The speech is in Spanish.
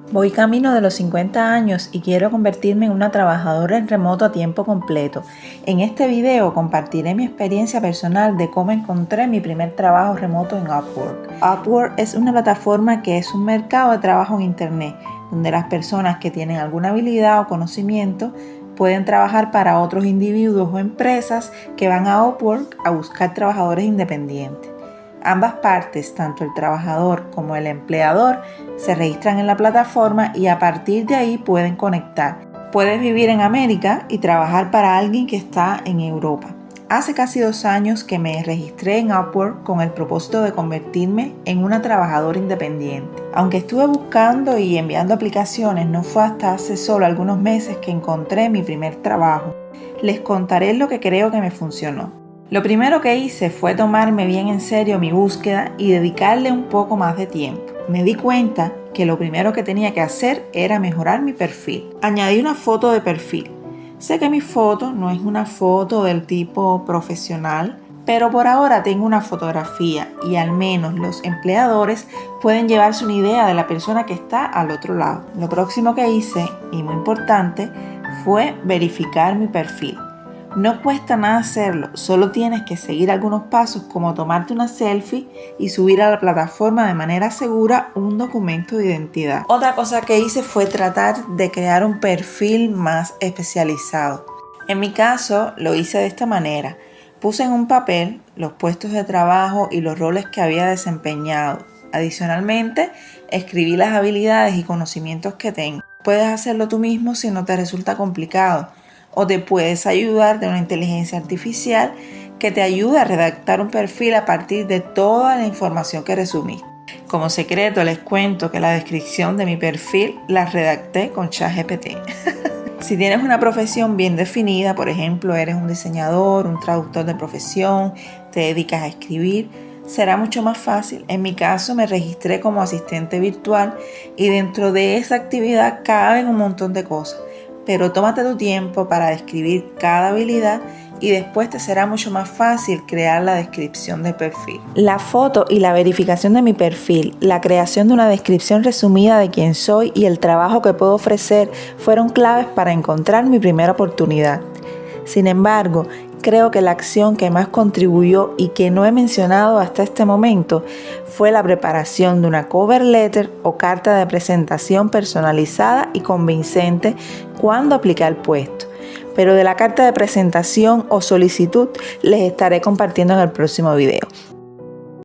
Voy camino de los 50 años y quiero convertirme en una trabajadora en remoto a tiempo completo. En este video compartiré mi experiencia personal de cómo encontré mi primer trabajo remoto en Upwork. Upwork es una plataforma que es un mercado de trabajo en internet, donde las personas que tienen alguna habilidad o conocimiento pueden trabajar para otros individuos o empresas que van a Upwork a buscar trabajadores independientes. Ambas partes, tanto el trabajador como el empleador, se registran en la plataforma y a partir de ahí pueden conectar. Puedes vivir en América y trabajar para alguien que está en Europa. Hace casi 2 años que me registré en Upwork con el propósito de convertirme en una trabajadora independiente. Aunque estuve buscando y enviando aplicaciones, no fue hasta hace solo algunos meses que encontré mi primer trabajo. Les contaré lo que creo que me funcionó. Lo primero que hice fue tomarme bien en serio mi búsqueda y dedicarle un poco más de tiempo. Me di cuenta que lo primero que tenía que hacer era mejorar mi perfil. Añadí una foto de perfil. Sé que mi foto no es una foto del tipo profesional, pero por ahora tengo una fotografía y al menos los empleadores pueden llevarse una idea de la persona que está al otro lado. Lo próximo que hice, y muy importante, fue verificar mi perfil. No cuesta nada hacerlo, solo tienes que seguir algunos pasos como tomarte una selfie y subir a la plataforma de manera segura un documento de identidad. Otra cosa que hice fue tratar de crear un perfil más especializado. En mi caso lo hice de esta manera. Puse en un papel los puestos de trabajo y los roles que había desempeñado. Adicionalmente, escribí las habilidades y conocimientos que tengo. Puedes hacerlo tú mismo si no te resulta complicado. O te puedes ayudar de una inteligencia artificial que te ayude a redactar un perfil a partir de toda la información que resumiste. Como secreto les cuento que la descripción de mi perfil la redacté con ChatGPT. Si tienes una profesión bien definida, por ejemplo, eres un diseñador, un traductor de profesión, te dedicas a escribir, será mucho más fácil. En mi caso me registré como asistente virtual y dentro de esa actividad caben un montón de cosas. Pero tómate tu tiempo para describir cada habilidad y después te será mucho más fácil crear la descripción del perfil. La foto y la verificación de mi perfil, la creación de una descripción resumida de quién soy y el trabajo que puedo ofrecer fueron claves para encontrar mi primera oportunidad. Sin embargo, creo que la acción que más contribuyó y que no he mencionado hasta este momento fue la preparación de una cover letter o carta de presentación personalizada y convincente cuando apliqué al puesto. Pero de la carta de presentación o solicitud les estaré compartiendo en el próximo video.